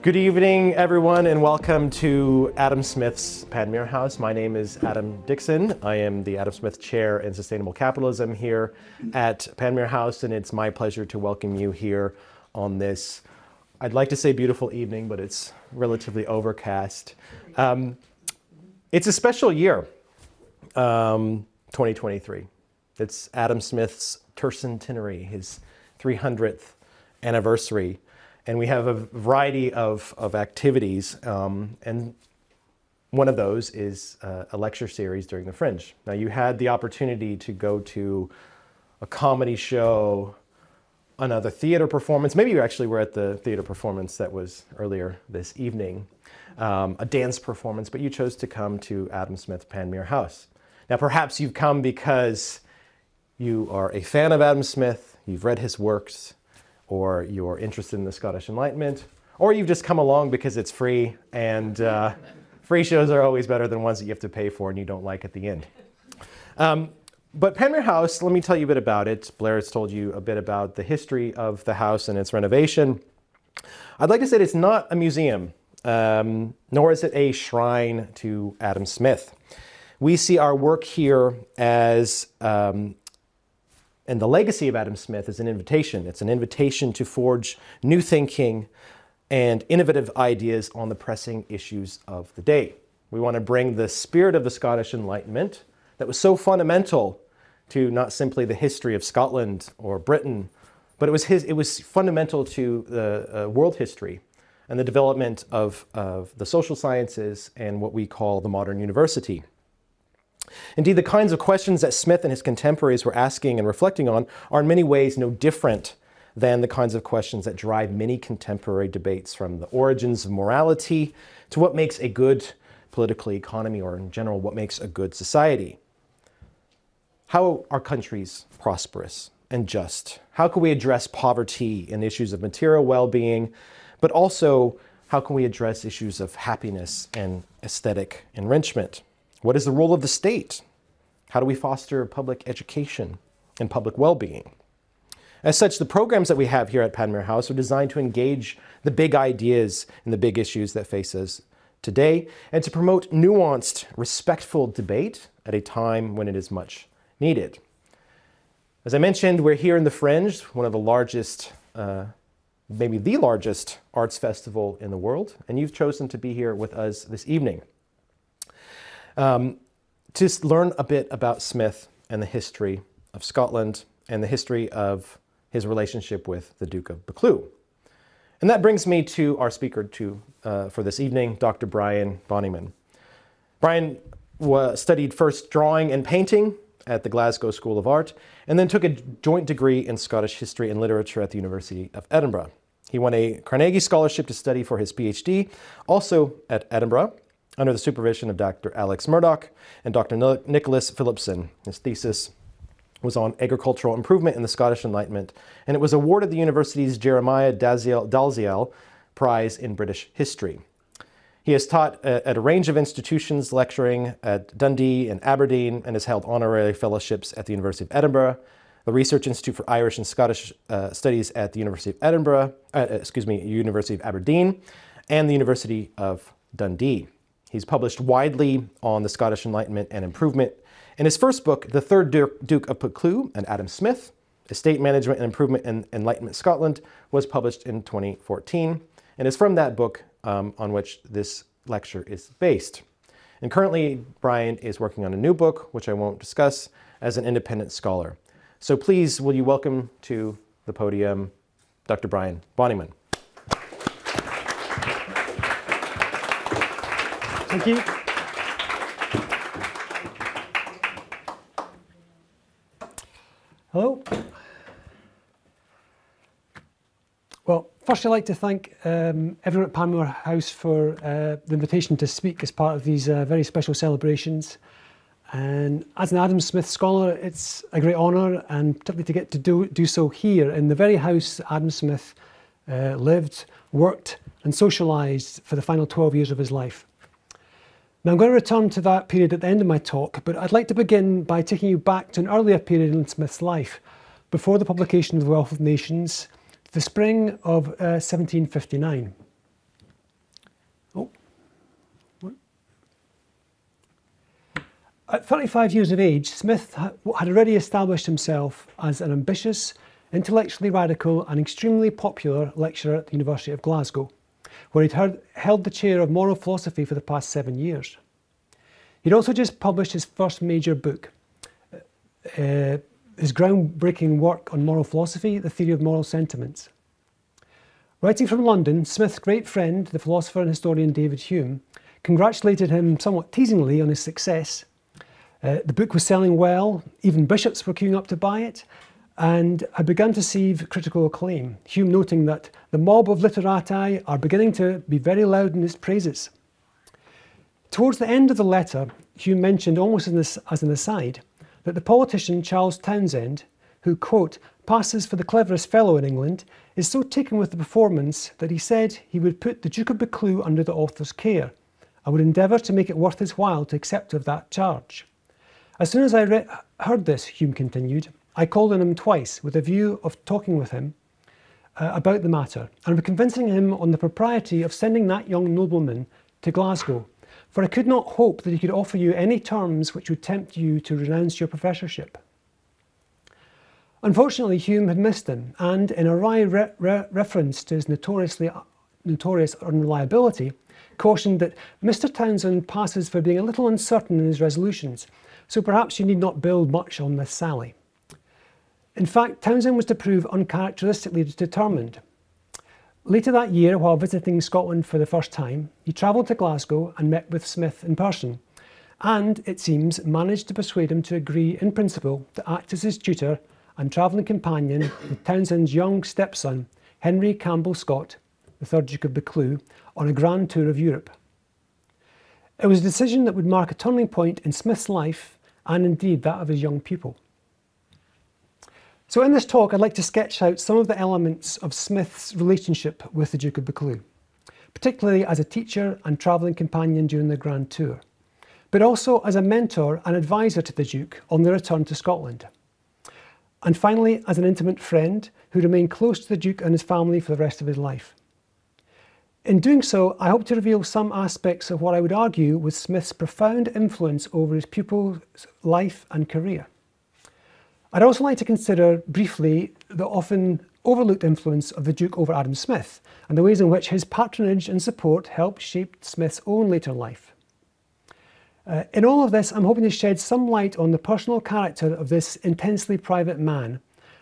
Good evening, everyone, and welcome to Adam Smith's Panmure House. My name is Adam Dixon. I am the Adam Smith Chair in Sustainable Capitalism here at Panmure House, and it's my pleasure to welcome you here on this, I'd like to say beautiful evening, but it's relatively overcast. It's a special year, 2023. It's Adam Smith's Tercentenary, his 300th anniversary. And we have a variety of activities, and one of those is a lecture series during the Fringe. Now, you had the opportunity to go to a comedy show, another theater performance. Maybe you actually were at the theater performance that was earlier this evening, a dance performance, but you chose to come to Adam Smith Panmure House. Now, perhaps you've come because you are a fan of Adam Smith, you've read his works, or you're interested in the Scottish Enlightenment, or you've just come along because it's free, and free shows are always better than ones that you have to pay for and you don't like at the end. But Panmure House, let me tell you a bit about it. Blair has told you a bit about the history of the house and its renovation. I'd like to say that it's not a museum, nor is it a shrine to Adam Smith. We see our work here as and the legacy of Adam Smith is an invitation. It's an invitation to forge new thinking and innovative ideas on the pressing issues of the day. We want to bring the spirit of the Scottish Enlightenment that was so fundamental to not simply the history of Scotland or Britain, but it was fundamental to the world history and the development of the social sciences and what we call the modern university. Indeed, the kinds of questions that Smith and his contemporaries were asking and reflecting on are in many ways no different than the kinds of questions that drive many contemporary debates, from the origins of morality to what makes a good political economy, or in general, what makes a good society. How are countries prosperous and just? How can we address poverty and issues of material well-being, but also how can we address issues of happiness and aesthetic enrichment? What is the role of the state? How do we foster public education and public well-being? As such, the programs that we have here at Panmure House are designed to engage the big ideas and the big issues that face us today, and to promote nuanced, respectful debate at a time when it is much needed. As I mentioned, we're here in the Fringe, one of the largest, maybe the largest arts festival in the world, and you've chosen to be here with us this evening. To learn a bit about Smith and the history of Scotland and the history of his relationship with the Duke of Buccleuch. And that brings me to our speaker for this evening, Dr. Brian Bonnyman. Brian studied first drawing and painting at the Glasgow School of Art, and then took a joint degree in Scottish history and literature at the University of Edinburgh. He won a Carnegie Scholarship to study for his PhD, also at Edinburgh, under the supervision of Dr. Alex Murdoch and Dr. Nicholas Phillipson. His thesis was on agricultural improvement in the Scottish Enlightenment, and it was awarded the university's Jeremiah Dalziel Prize in British History. He has taught at a range of institutions, lecturing at Dundee and Aberdeen, and has held honorary fellowships at the University of Edinburgh, the Research Institute for Irish and Scottish Studies at the University of University of Aberdeen, and the University of Dundee. He's published widely on the Scottish Enlightenment and improvement. In his first book, The Third Duke of Buccleuch and Adam Smith, Estate Management and Improvement in Enlightenment Scotland, was published in 2014. And it's from that book on which this lecture is based. And currently, Brian is working on a new book, which I won't discuss, as an independent scholar. So please, will you welcome to the podium Dr. Brian Bonnyman. Thank you. Hello. Well, first I'd like to thank everyone at Panmure House for the invitation to speak as part of these very special celebrations. And as an Adam Smith scholar, it's a great honour, and particularly to get to do so here in the very house Adam Smith lived, worked and socialised for the final 12 years of his life. Now I'm going to return to that period at the end of my talk, but I'd like to begin by taking you back to an earlier period in Smith's life, before the publication of The Wealth of Nations, the spring of 1759. At 35 years of age, Smith had already established himself as an ambitious, intellectually radical and extremely popular lecturer at the University of Glasgow, where he'd held the chair of moral philosophy for the past 7 years. He'd also just published his first major book, his groundbreaking work on moral philosophy, The Theory of Moral Sentiments. Writing from London, Smith's great friend, the philosopher and historian David Hume, congratulated him somewhat teasingly on his success. The book was selling well, even bishops were queuing up to buy it, and had begun to receive critical acclaim, Hume noting that the mob of literati are beginning to be very loud in its praises. Towards the end of the letter, Hume mentioned, almost as an aside, that the politician Charles Townshend, who, quote, passes for the cleverest fellow in England, is so taken with the performance that he said he would put the Duke of Buccleuch under the author's care. I would endeavour to make it worth his while to accept of that charge. As soon as I heard this, Hume continued, I called on him twice with a view of talking with him about the matter and of convincing him on the propriety of sending that young nobleman to Glasgow, for I could not hope that he could offer you any terms which would tempt you to renounce your professorship. Unfortunately, Hume had missed him, and in a wry reference to his notorious unreliability, cautioned that Mr. Townshend passes for being a little uncertain in his resolutions, so perhaps you need not build much on this sally. In fact, Townshend was to prove uncharacteristically determined. Later that year, while visiting Scotland for the first time, he travelled to Glasgow and met with Smith in person, and, it seems, managed to persuade him to agree in principle to act as his tutor and travelling companion with Townshend's young stepson, Henry Campbell Scott, the 3rd Duke of Buccleuch, on a grand tour of Europe. It was a decision that would mark a turning point in Smith's life and indeed that of his young pupil. So in this talk, I'd like to sketch out some of the elements of Smith's relationship with the Duke of Buccleuch, particularly as a teacher and travelling companion during the grand tour, but also as a mentor and advisor to the Duke on the return to Scotland. And finally, as an intimate friend who remained close to the Duke and his family for the rest of his life. In doing so, I hope to reveal some aspects of what I would argue was Smith's profound influence over his pupil's life and career. I'd also like to consider briefly the often overlooked influence of the Duke over Adam Smith and the ways in which his patronage and support helped shape Smith's own later life. In all of this, I'm hoping to shed some light on the personal character of this intensely private man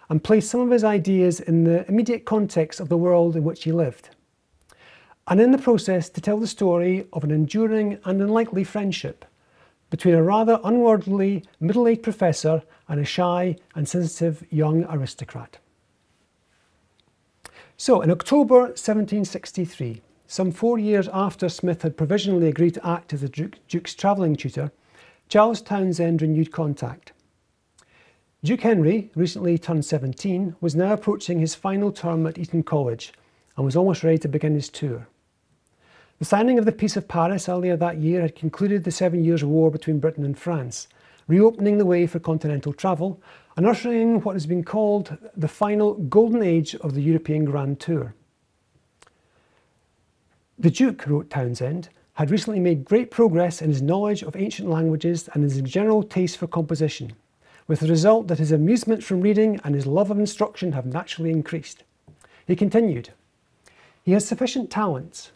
and place some of his ideas in the immediate context of the world in which he lived. And in the process, to tell the story of an enduring and unlikely friendship between a rather unworldly middle-aged professor and a shy and sensitive young aristocrat. So, in October 1763, some 4 years after Smith had provisionally agreed to act as the Duke's travelling tutor, Charles Townshend renewed contact. Duke Henry, recently turned 17, was now approaching his final term at Eton College and was almost ready to begin his tour. The signing of the Peace of Paris earlier that year had concluded the 7 Years' War between Britain and France, reopening the way for continental travel and ushering what has been called the final golden age of the European Grand Tour. The Duke, wrote Townshend, had recently made great progress in his knowledge of ancient languages and his general taste for composition, with the result that his amusement from reading and his love of instruction have naturally increased. He continued, he has sufficient talents,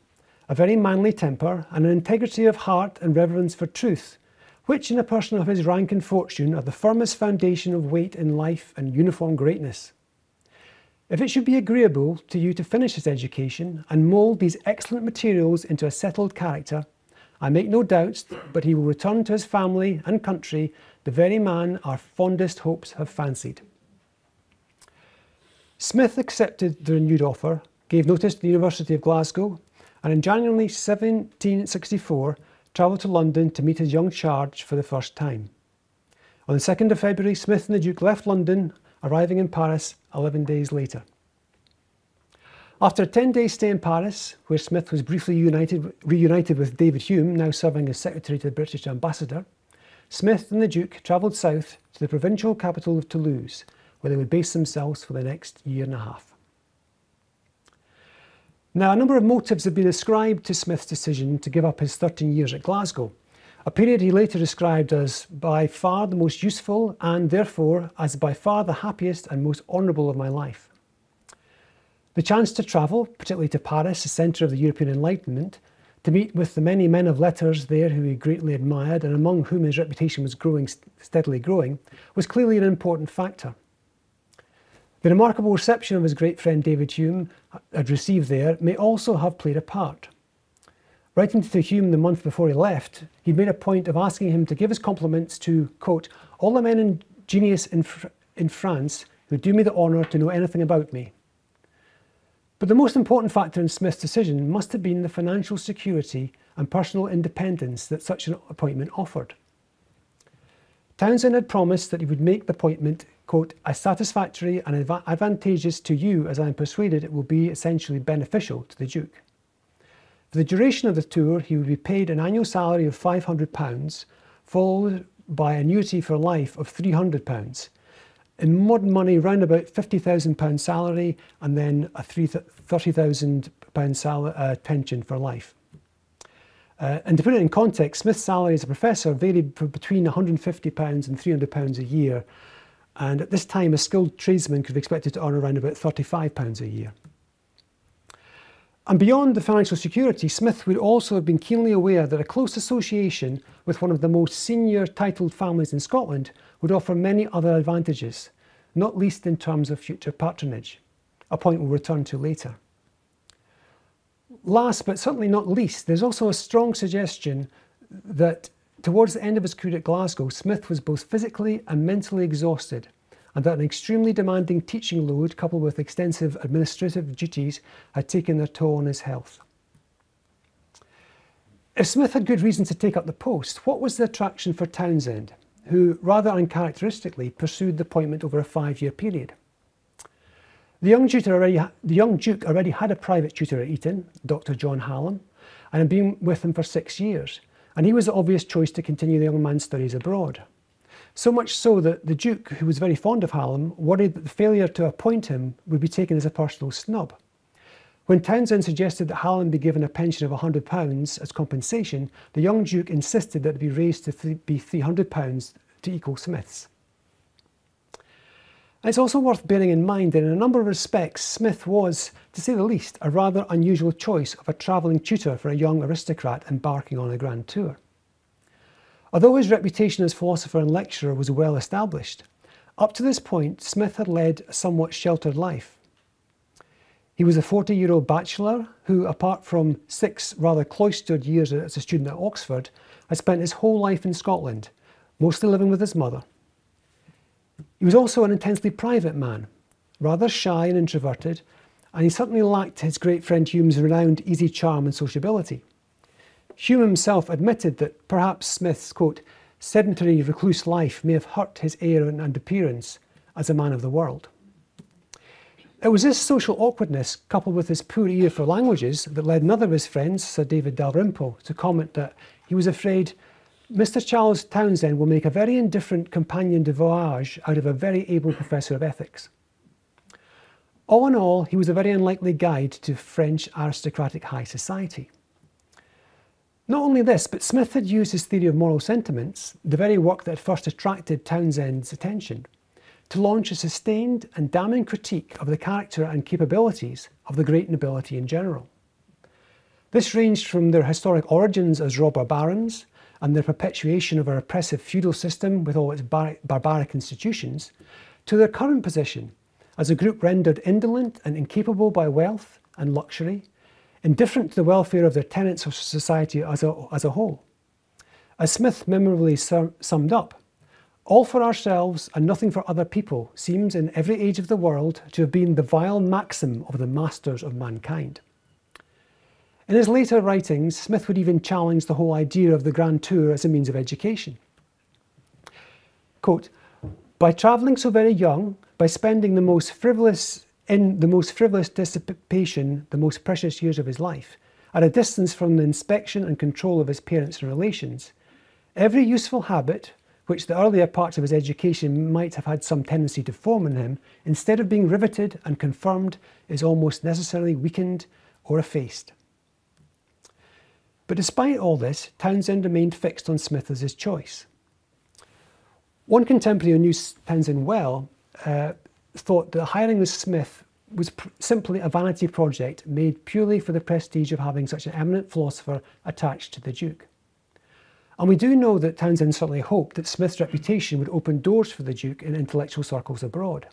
a very manly temper, and an integrity of heart and reverence for truth, which in a person of his rank and fortune are the firmest foundation of weight in life and uniform greatness. If it should be agreeable to you to finish his education and mould these excellent materials into a settled character, I make no doubts but he will return to his family and country the very man our fondest hopes have fancied. Smith accepted the renewed offer, gave notice to the University of Glasgow, and in January 1764 travelled to London to meet his young charge for the first time. On the 2nd of February, Smith and the Duke left London, arriving in Paris 11 days later. After a 10-day stay in Paris, where Smith was briefly reunited with David Hume, now serving as Secretary to the British Ambassador, Smith and the Duke travelled south to the provincial capital of Toulouse, where they would base themselves for the next year and a half. Now, a number of motives have been ascribed to Smith's decision to give up his 13 years at Glasgow, a period he later described as by far the most useful and therefore as by far the happiest and most honourable of my life. The chance to travel, particularly to Paris, the centre of the European Enlightenment, to meet with the many men of letters there who he greatly admired and among whom his reputation was steadily growing, was clearly an important factor. The remarkable reception of his great friend David Hume had received there may also have played a part. Writing to Hume the month before he left, he made a point of asking him to give his compliments to, quote, all the men in genius in France who do me the honour to know anything about me. But the most important factor in Smith's decision must have been the financial security and personal independence that such an appointment offered. Townshend had promised that he would make the appointment, quote, as satisfactory and advantageous to you as I am persuaded it will be essentially beneficial to the Duke. For the duration of the tour, he would be paid an annual salary of £500, followed by annuity for life of £300. In modern money, round about £50,000 salary and then a £30,000 pension for life. And to put it in context, Smith's salary as a professor varied between £150 and £300 a year. And at this time, a skilled tradesman could be expected to earn around about £35 a year. And beyond the financial security, Smith would also have been keenly aware that a close association with one of the most senior titled families in Scotland would offer many other advantages, not least in terms of future patronage, a point we'll return to later. Last but certainly not least, there's also a strong suggestion that towards the end of his career at Glasgow, Smith was both physically and mentally exhausted, and that an extremely demanding teaching load coupled with extensive administrative duties had taken their toll on his health. If Smith had good reason to take up the post, what was the attraction for Townshend, who rather uncharacteristically pursued the appointment over a 5-year period? The young Duke already had a private tutor at Eton, Dr. John Hallam, and had been with him for 6 years, and he was the obvious choice to continue the young man's studies abroad. So much so that the Duke, who was very fond of Hallam, worried that the failure to appoint him would be taken as a personal snub. When Townshend suggested that Hallam be given a pension of £100 as compensation, the young Duke insisted that it be raised to be £300 to equal Smith's. And it's also worth bearing in mind that in a number of respects, Smith was, to say the least, a rather unusual choice of a travelling tutor for a young aristocrat embarking on a grand tour. Although his reputation as philosopher and lecturer was well established, up to this point Smith had led a somewhat sheltered life. He was a 40-year-old bachelor who, apart from 6 rather cloistered years as a student at Oxford, had spent his whole life in Scotland, mostly living with his mother. He was also an intensely private man, rather shy and introverted, and he certainly lacked his great friend Hume's renowned easy charm and sociability. Hume himself admitted that perhaps Smith's, quote, sedentary recluse life may have hurt his air and appearance as a man of the world. It was this social awkwardness, coupled with his poor ear for languages, that led another of his friends, Sir David Dalrymple, to comment that he was afraid Mr. Charles Townshend will make a very indifferent compagnon de voyage out of a very able professor of ethics. All in all, he was a very unlikely guide to French aristocratic high society. Not only this, but Smith had used his theory of moral sentiments, the very work that had first attracted Townshend's attention, to launch a sustained and damning critique of the character and capabilities of the great nobility in general. This ranged from their historic origins as robber barons and their perpetuation of a repressive feudal system with all its barbaric institutions, to their current position as a group rendered indolent and incapable by wealth and luxury, indifferent to the welfare of their tenants of society as a whole. As Smith memorably summed up, all for ourselves and nothing for other people seems in every age of the world to have been the vile maxim of the masters of mankind. In his later writings, Smith would even challenge the whole idea of the grand tour as a means of education. Quote, by travelling so very young, by spending the most frivolous dissipation the most precious years of his life, at a distance from the inspection and control of his parents and relations, every useful habit, which the earlier parts of his education might have had some tendency to form in him, instead of being riveted and confirmed, is almost necessarily weakened or effaced. But despite all this, Townshend remained fixed on Smith as his choice. One contemporary who knew Townshend well thought that hiring of Smith was simply a vanity project made purely for the prestige of having such an eminent philosopher attached to the Duke. And we do know that Townshend certainly hoped that Smith's reputation would open doors for the Duke in intellectual circles abroad.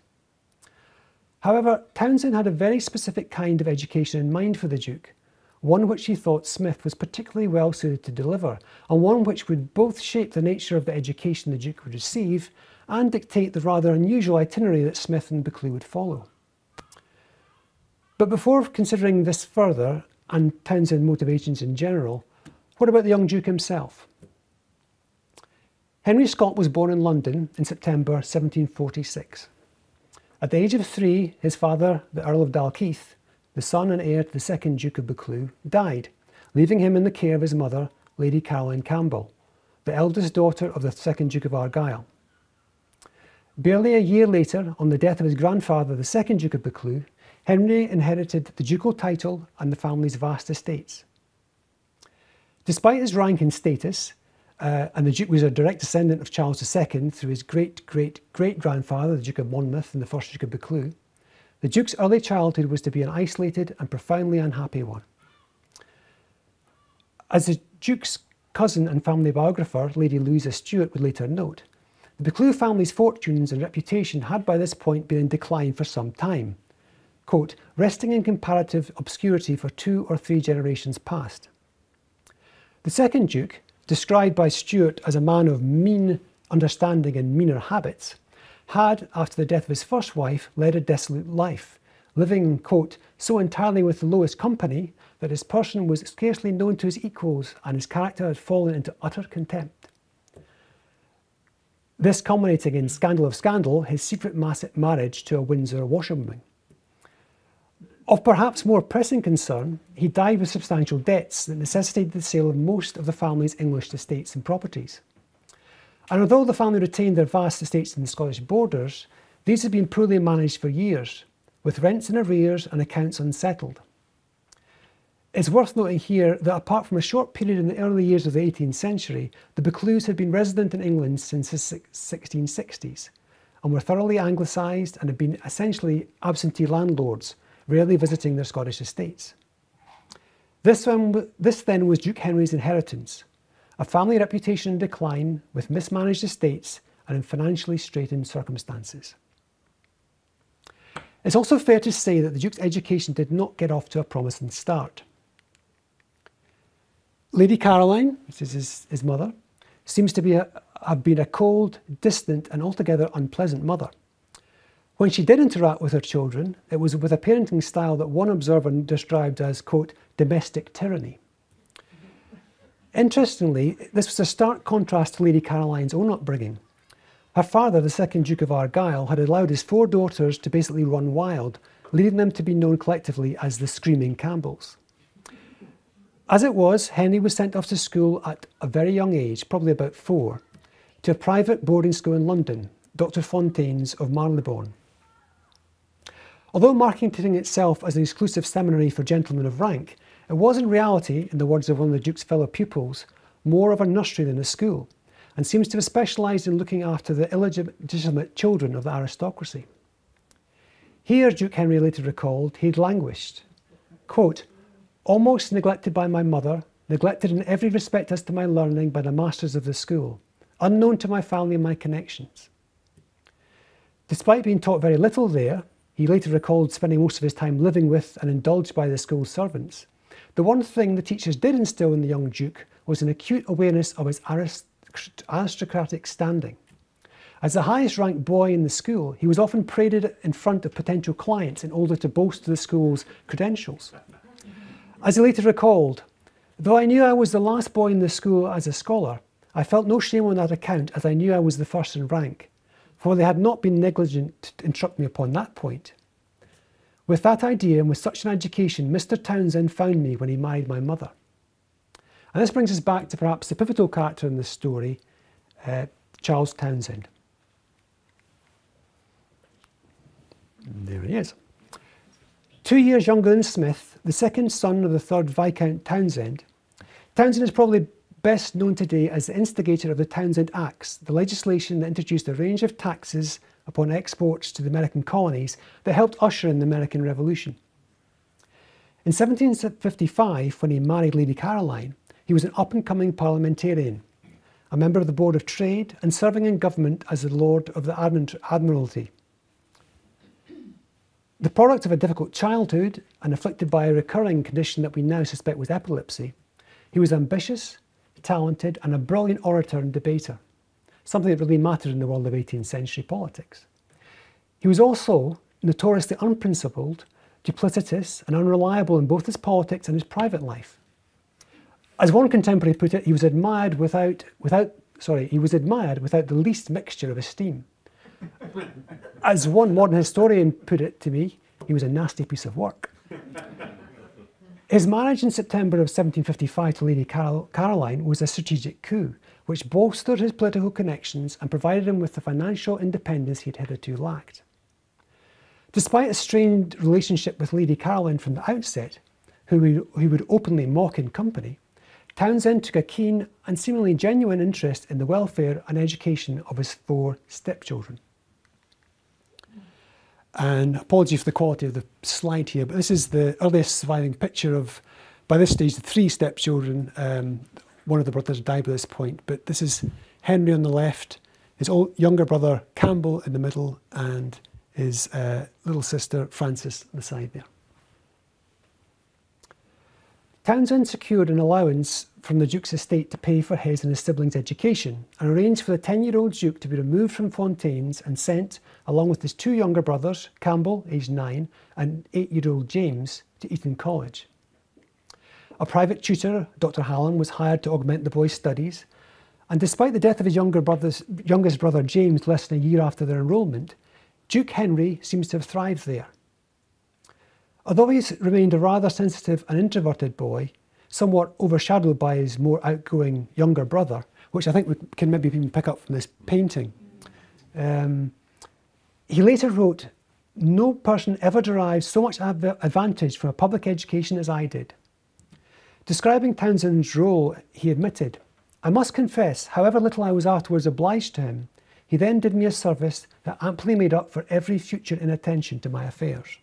However, Townshend had a very specific kind of education in mind for the Duke, one which he thought Smith was particularly well suited to deliver, and one which would both shape the nature of the education the Duke would receive and dictate the rather unusual itinerary that Smith and Buccleuch would follow. But before considering this further, and Townshend's motivations in general, what about the young Duke himself? Henry Scott was born in London in September 1746. At the age of 3, his father, the Earl of Dalkeith, the son and heir to the second Duke of Buccleuch, died, leaving him in the care of his mother, Lady Caroline Campbell, the eldest daughter of the second Duke of Argyll. Barely a year later, on the death of his grandfather, the second Duke of Buccleuch, Henry inherited the ducal title and the family's vast estates. Despite his rank and status, and the Duke was a direct descendant of Charles II through his great-great-great-grandfather, the Duke of Monmouth and the first Duke of Buccleuch, the Duke's early childhood was to be an isolated and profoundly unhappy one. As the Duke's cousin and family biographer, Lady Louisa Stuart, would later note, the Buccleuch family's fortunes and reputation had by this point been in decline for some time, quote, resting in comparative obscurity for 2 or 3 generations past. The second Duke, described by Stuart as a man of mean understanding and meaner habits, had, after the death of his first wife, led a dissolute life, living, quote, so entirely with the lowest company that his person was scarcely known to his equals and his character had fallen into utter contempt. This culminating in scandal of scandal, his secret marriage to a Windsor washerwoman. Of perhaps more pressing concern, he died with substantial debts that necessitated the sale of most of the family's English estates and properties. And although the family retained their vast estates in the Scottish borders, these had been poorly managed for years, with rents in arrears and accounts unsettled. It's worth noting here that apart from a short period in the early years of the 18th century, the Buccleuchs had been resident in England since the 1660s, and were thoroughly anglicised and had been essentially absentee landlords, rarely visiting their Scottish estates. This then was Duke Henry's inheritance, a family reputation in decline with mismanaged estates and in financially straitened circumstances. It's also fair to say that the Duke's education did not get off to a promising start. Lady Caroline, which is his mother, seems to have been a cold, distant and altogether unpleasant mother. When she did interact with her children, it was with a parenting style that one observer described as, quote, domestic tyranny. Interestingly, this was a stark contrast to Lady Caroline's own upbringing. Her father, the second Duke of Argyll, had allowed his 4 daughters to basically run wild, leading them to be known collectively as the Screaming Campbells. As it was, Henry was sent off to school at a very young age, probably about 4, to a private boarding school in London, Dr. Fontaine's of Marylebone. Although marketing itself as an exclusive seminary for gentlemen of rank, it was in reality, in the words of one of the Duke's fellow pupils, more of a nursery than a school, and seems to have specialised in looking after the illegitimate children of the aristocracy. Here, Duke Henry later recalled, he had languished, quote, almost neglected by my mother, neglected in every respect as to my learning by the masters of the school, unknown to my family and my connections. Despite being taught very little there, he later recalled spending most of his time living with and indulged by the school servants. The one thing the teachers did instill in the young Duke was an acute awareness of his aristocratic standing. As the highest ranked boy in the school, he was often paraded in front of potential clients in order to boast the school's credentials. As he later recalled, though I knew I was the last boy in the school as a scholar, I felt no shame on that account, as I knew I was the first in rank, for they had not been negligent to instruct me upon that point. With that idea and with such an education, Mr. Townshend found me when he married my mother. And this brings us back to perhaps the pivotal character in this story, Charles Townshend. There he is. 2 years younger than Smith, the second son of the 3rd Viscount Townshend, Townshend is probably best known today as the instigator of the Townshend Acts, the legislation that introduced a range of taxes upon exports to the American colonies that helped usher in the American Revolution. In 1755, when he married Lady Caroline, he was an up-and-coming parliamentarian, a member of the Board of Trade and serving in government as the Lord of the Admiralty. The product of a difficult childhood and afflicted by a recurring condition that we now suspect was epilepsy, he was ambitious, talented and a brilliant orator and debater, something that really mattered in the world of 18th century politics. He was also notoriously unprincipled, duplicitous and unreliable in both his politics and his private life. As one contemporary put it, he was admired without the least mixture of esteem. As one modern historian put it to me, he was a nasty piece of work. His marriage in September of 1755 to Lady Caroline was a strategic coup, which bolstered his political connections and provided him with the financial independence he had hitherto lacked. Despite a strained relationship with Lady Caroline from the outset, who he would openly mock in company, Townshend took a keen and seemingly genuine interest in the welfare and education of his 4 stepchildren. And apologies for the quality of the slide here, but this is the earliest surviving picture of, by this stage, the 3 stepchildren. One of the brothers died by this point, but this is Henry on the left, his younger brother Campbell in the middle, and his little sister Frances on the side there. Townshend secured an allowance from the Duke's estate to pay for his and his siblings' education and arranged for the 10-year-old Duke to be removed from Fontaines and sent, along with his 2 younger brothers, Campbell, aged 9, and 8-year-old James, to Eton College. A private tutor, Dr. Hallam, was hired to augment the boys' studies, and despite the death of his youngest brother James less than a year after their enrolment, Duke Henry seems to have thrived there. Although he's remained a rather sensitive and introverted boy, somewhat overshadowed by his more outgoing younger brother, which I think we can maybe even pick up from this painting, he later wrote, "No person ever derived so much advantage from a public education as I did." Describing Townshend's role, he admitted, "I must confess, however little I was afterwards obliged to him, he then did me a service that amply made up for every future inattention to my affairs."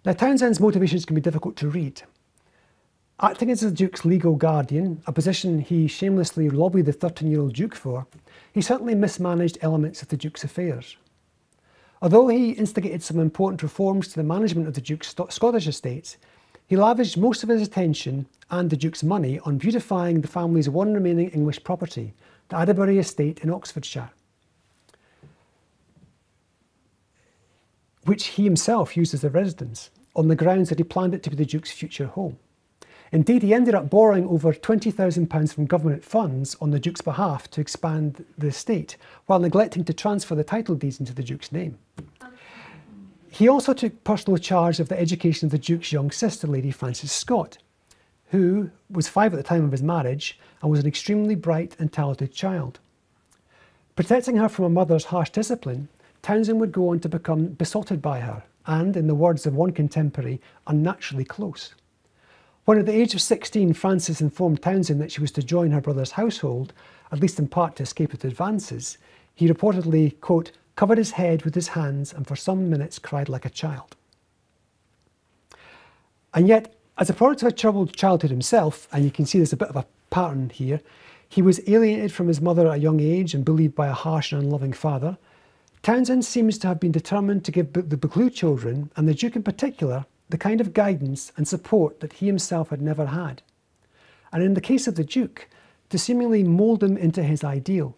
Now, Townshend's motivations can be difficult to read. Acting as the Duke's legal guardian, a position he shamelessly lobbied the 13-year-old Duke for, he certainly mismanaged elements of the Duke's affairs. Although he instigated some important reforms to the management of the Duke's Scottish estates, he lavished most of his attention and the Duke's money on beautifying the family's one remaining English property, the Adderbury estate in Oxfordshire, which he himself used as a residence, on the grounds that he planned it to be the Duke's future home. Indeed, he ended up borrowing over £20,000 from government funds on the Duke's behalf to expand the estate, while neglecting to transfer the title deeds into the Duke's name. He also took personal charge of the education of the Duke's young sister, Lady Frances Scott, who was 5 at the time of his marriage and was an extremely bright and talented child. Protecting her from her mother's harsh discipline, Townshend would go on to become besotted by her and, in the words of one contemporary, unnaturally close. When at the age of 16, Frances informed Townshend that she was to join her brother's household, at least in part to escape its advances, he reportedly, quote, covered his head with his hands and for some minutes cried like a child. And yet, as a product of a troubled childhood himself, and you can see there's a bit of a pattern here, he was alienated from his mother at a young age and bullied by a harsh and unloving father. Townshend seems to have been determined to give the Buccleuch children, and the Duke in particular, the kind of guidance and support that he himself had never had. And in the case of the Duke, to seemingly mould him into his ideal.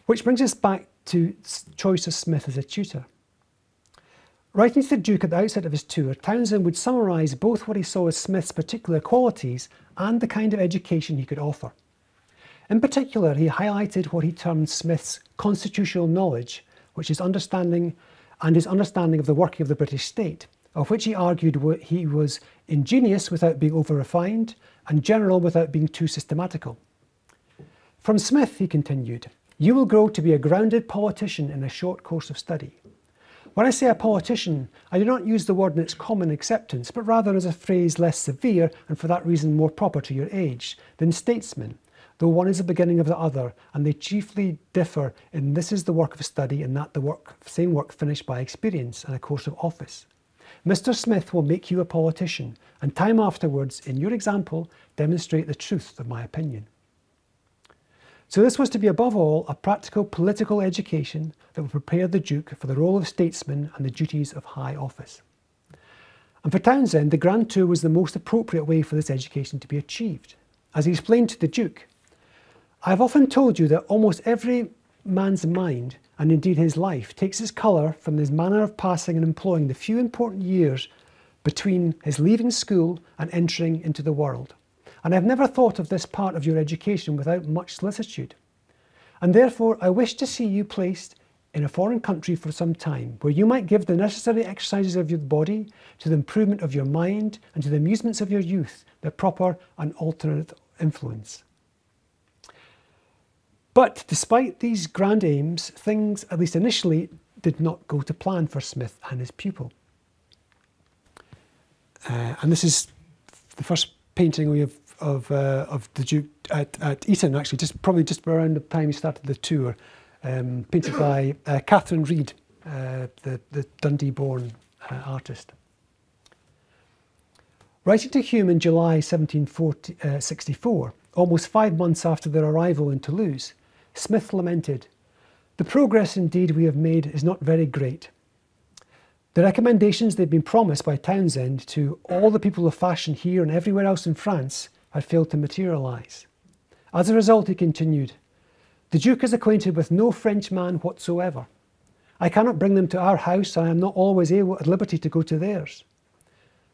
Which brings us back to choice of Smith as a tutor. Writing to the Duke at the outset of his tour, Townshend would summarise both what he saw as Smith's particular qualities and the kind of education he could offer. In particular, he highlighted what he termed Smith's constitutional knowledge, which is understanding and his understanding of the working of the British state, of which he argued he was ingenious without being over-refined and general without being too systematical. From Smith, he continued, you will grow to be a grounded politician in a short course of study. When I say a politician, I do not use the word in its common acceptance, but rather as a phrase less severe and for that reason more proper to your age than statesman, though one is the beginning of the other, and they chiefly differ in this is the work of study and that the same work finished by experience and a course of office. Mr. Smith will make you a politician, and time afterwards, in your example, demonstrate the truth of my opinion. So this was to be above all a practical political education that would prepare the Duke for the role of statesman and the duties of high office. And for Townshend, the Grand Tour was the most appropriate way for this education to be achieved. As he explained to the Duke, I have often told you that almost every man's mind, and indeed his life, takes its colour from his manner of passing and employing the few important years between his leaving school and entering into the world. And I have never thought of this part of your education without much solicitude. And therefore I wish to see you placed in a foreign country for some time, where you might give the necessary exercises of your body to the improvement of your mind and to the amusements of your youth the proper and alternate influence. But despite these grand aims, things, at least initially, did not go to plan for Smith and his pupil. And this is the first painting we have of the Duke at Eton, actually, probably just around the time he started the tour, painted by Catherine Reed, the Dundee-born artist. Writing to Hume in July 1764, almost 5 months after their arrival in Toulouse, Smith lamented, "The progress indeed we have made is not very great. The recommendations they've been promised by Townshend to all the people of fashion here and everywhere else in France had failed to materialise. As a result," he continued, "the Duke is acquainted with no French man whatsoever. I cannot bring them to our house, and I am not always at liberty to go to theirs.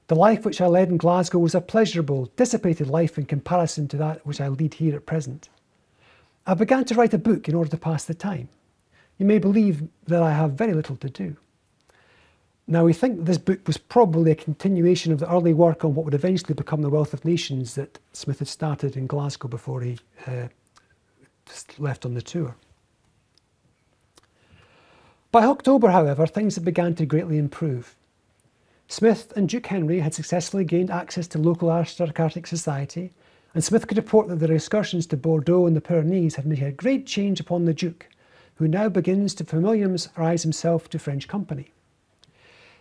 The life which I led in Glasgow was a pleasurable, dissipated life in comparison to that which I lead here at present. I began to write a book in order to pass the time. You may believe that I have very little to do." Now, we think this book was probably a continuation of the early work on what would eventually become the Wealth of Nations that Smith had started in Glasgow before he left on the tour. By October, however, things had begun to greatly improve. Smith and Duke Henry had successfully gained access to local aristocratic society, and Smith could report that their excursions to Bordeaux and the Pyrenees had made a great change upon the Duke, who now begins to familiarise himself to French company.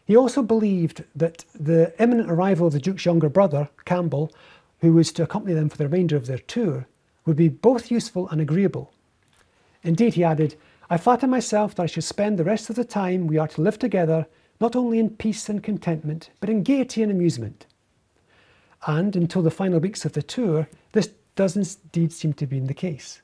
He also believed that the imminent arrival of the Duke's younger brother, Campbell, who was to accompany them for the remainder of their tour, would be both useful and agreeable. Indeed, he added, "I flatter myself that I shall spend the rest of the time we are to live together, not only in peace and contentment, but in gaiety and amusement." And until the final weeks of the tour, this does indeed seem to be the case.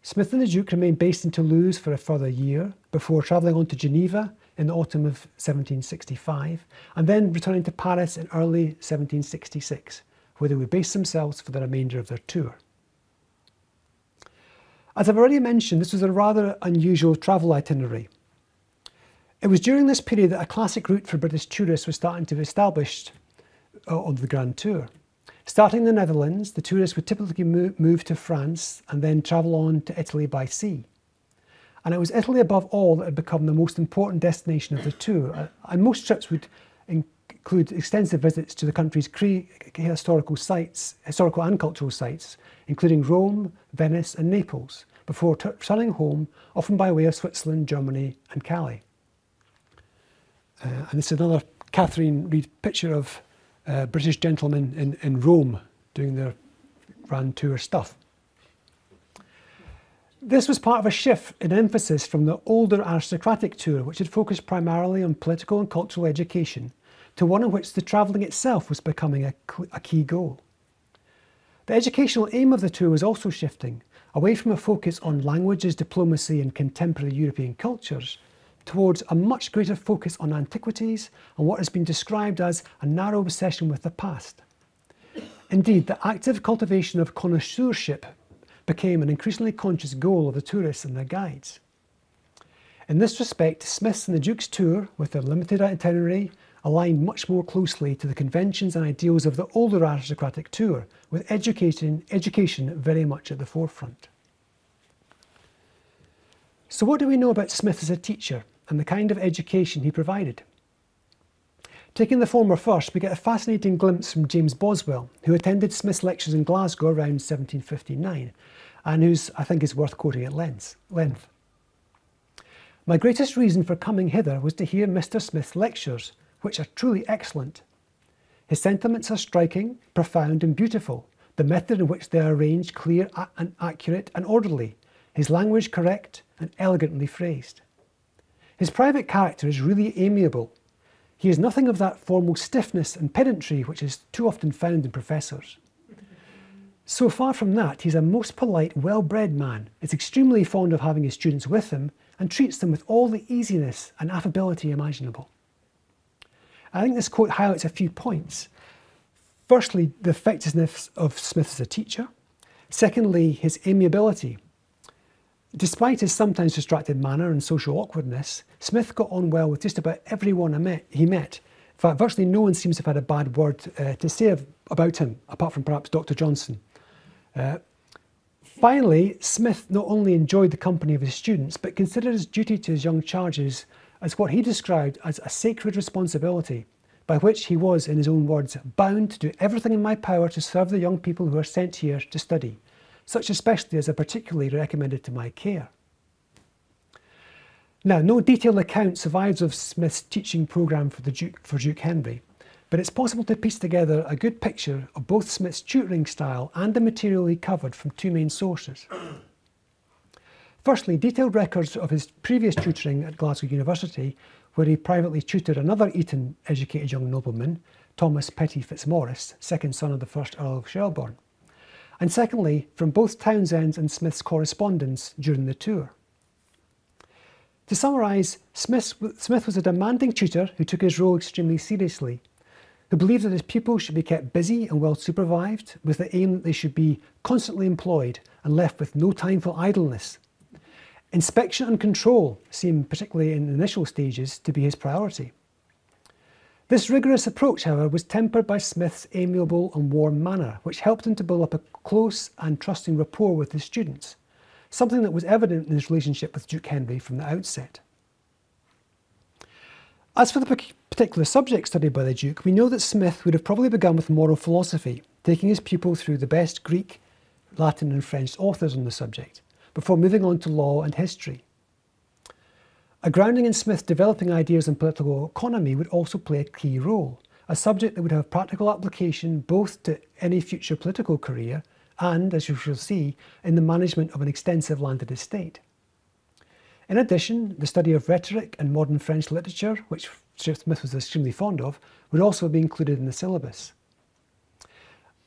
Smith and the Duke remained based in Toulouse for a further year, before travelling on to Geneva in the autumn of 1765, and then returning to Paris in early 1766, where they would base themselves for the remainder of their tour. As I've already mentioned, this was a rather unusual travel itinerary. It was during this period that a classic route for British tourists was starting to be established on the Grand Tour. Starting in the Netherlands, the tourists would typically move to France and then travel on to Italy by sea. And it was Italy above all that had become the most important destination of the tour, and most trips would include extensive visits to the country's historical and cultural sites, including Rome, Venice and Naples, before returning home, often by way of Switzerland, Germany and Calais. And this is another Catherine Reed picture of British gentlemen in Rome doing their Grand Tour stuff. This was part of a shift in emphasis from the older aristocratic tour, which had focused primarily on political and cultural education, to one in which the travelling itself was becoming a key goal. The educational aim of the tour was also shifting, away from a focus on languages, diplomacy and contemporary European cultures, towards a much greater focus on antiquities and what has been described as a narrow obsession with the past. Indeed, the active cultivation of connoisseurship became an increasingly conscious goal of the tourists and their guides. In this respect, Smith's and the Duke's tour, with their limited itinerary, aligned much more closely to the conventions and ideals of the older aristocratic tour, with education very much at the forefront. So what do we know about Smith as a teacher, and the kind of education he provided. Taking the former first, we get a fascinating glimpse from James Boswell, who attended Smith's lectures in Glasgow around 1759, and whose I think is worth quoting at length. My greatest reason for coming hither was to hear Mr. Smith's lectures, which are truly excellent. His sentiments are striking, profound and beautiful, the method in which they are arranged clear and accurate and orderly, his language correct and elegantly phrased. His private character is really amiable. He has nothing of that formal stiffness and pedantry which is too often found in professors. So far from that, he's a most polite, well-bred man, is extremely fond of having his students with him, and treats them with all the easiness and affability imaginable. I think this quote highlights a few points. Firstly, the effectiveness of Smith as a teacher. Secondly, his amiability. Despite his sometimes distracted manner and social awkwardness, Smith got on well with just about everyone he met. In fact, virtually no one seems to have had a bad word to say about him, apart from perhaps Dr. Johnson. Finally, Smith not only enjoyed the company of his students, but considered his duty to his young charges as what he described as a sacred responsibility, by which he was, in his own words, bound to do everything in my power to serve the young people who are sent here to study, such especially as are particularly recommended to my care. Now, no detailed account survives of Smith's teaching programme for Duke Henry, but it's possible to piece together a good picture of both Smith's tutoring style and the material he covered from two main sources. Firstly, detailed records of his previous tutoring at Glasgow University, where he privately tutored another Eton-educated young nobleman, Thomas Petty Fitzmaurice, second son of the first Earl of Shelburne. And secondly, from both Townsend's and Smith's correspondence during the tour. To summarise, Smith was a demanding tutor who took his role extremely seriously, who believed that his pupils should be kept busy and well supervised, with the aim that they should be constantly employed and left with no time for idleness. Inspection and control seemed, particularly in the initial stages, to be his priority. This rigorous approach, however, was tempered by Smith's amiable and warm manner, which helped him to build up a close and trusting rapport with his students, something that was evident in his relationship with Duke Henry from the outset. As for the particular subject studied by the Duke, we know that Smith would have probably begun with moral philosophy, taking his pupil through the best Greek, Latin and French authors on the subject, before moving on to law and history. A grounding in Smith's developing ideas on political economy would also play a key role, a subject that would have practical application both to any future political career and, as you shall see, in the management of an extensive landed estate. In addition, the study of rhetoric and modern French literature, which Smith was extremely fond of, would also be included in the syllabus.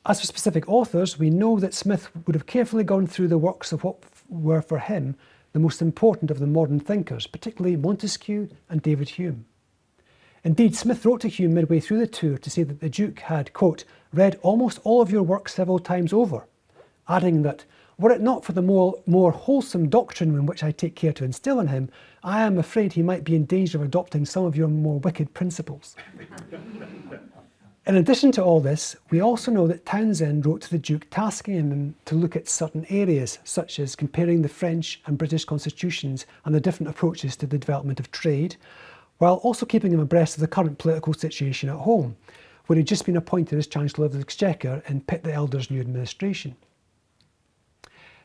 As for specific authors, we know that Smith would have carefully gone through the works of what were for him the most important of the modern thinkers, particularly Montesquieu and David Hume. Indeed, Smith wrote to Hume midway through the tour to say that the Duke had, quote, read almost all of your work several times over, adding that, were it not for the more wholesome doctrine in which I take care to instil in him, I am afraid he might be in danger of adopting some of your more wicked principles. In addition to all this, we also know that Townsend wrote to the Duke tasking him to look at certain areas, such as comparing the French and British constitutions and the different approaches to the development of trade, while also keeping him abreast of the current political situation at home, where he'd just been appointed as Chancellor of the Exchequer in Pitt the Elder's new administration.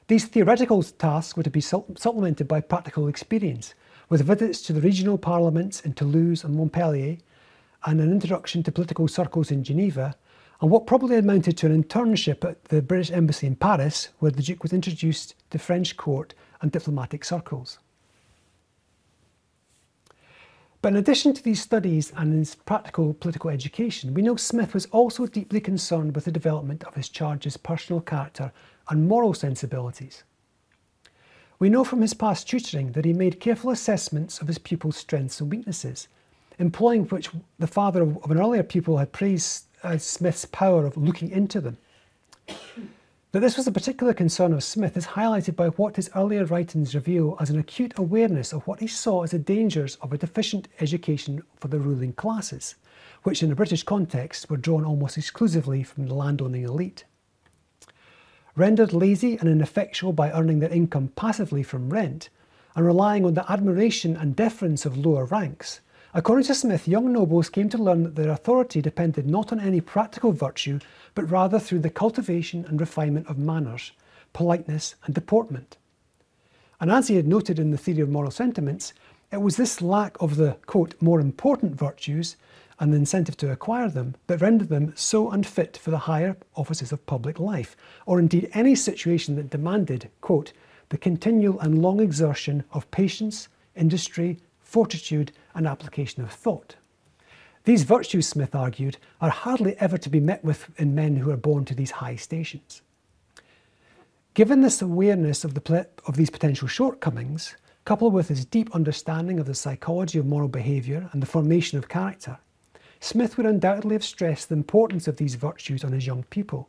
These theoretical tasks were to be supplemented by practical experience, with visits to the regional parliaments in Toulouse and Montpellier, and an introduction to political circles in Geneva, and what probably amounted to an internship at the British Embassy in Paris, where the Duke was introduced to French court and diplomatic circles. But in addition to these studies and his practical political education, we know Smith was also deeply concerned with the development of his charge's personal character and moral sensibilities. We know from his past tutoring that he made careful assessments of his pupils' strengths and weaknesses, employing which the father of an earlier pupil had praised as Smith's power of looking into them. That this was a particular concern of Smith is highlighted by what his earlier writings reveal as an acute awareness of what he saw as the dangers of a deficient education for the ruling classes, which in a British context were drawn almost exclusively from the landowning elite. Rendered lazy and ineffectual by earning their income passively from rent, and relying on the admiration and deference of lower ranks. According to Smith, young nobles came to learn that their authority depended not on any practical virtue, but rather through the cultivation and refinement of manners, politeness and deportment. And as he had noted in the theory of moral sentiments, it was this lack of the, quote, more important virtues and the incentive to acquire them that rendered them so unfit for the higher offices of public life, or indeed any situation that demanded, quote, the continual and long exertion of patience, industry, fortitude and application of thought. These virtues, Smith argued, are hardly ever to be met with in men who are born to these high stations. Given this awareness of these potential shortcomings, coupled with his deep understanding of the psychology of moral behaviour and the formation of character, Smith would undoubtedly have stressed the importance of these virtues on his young pupil,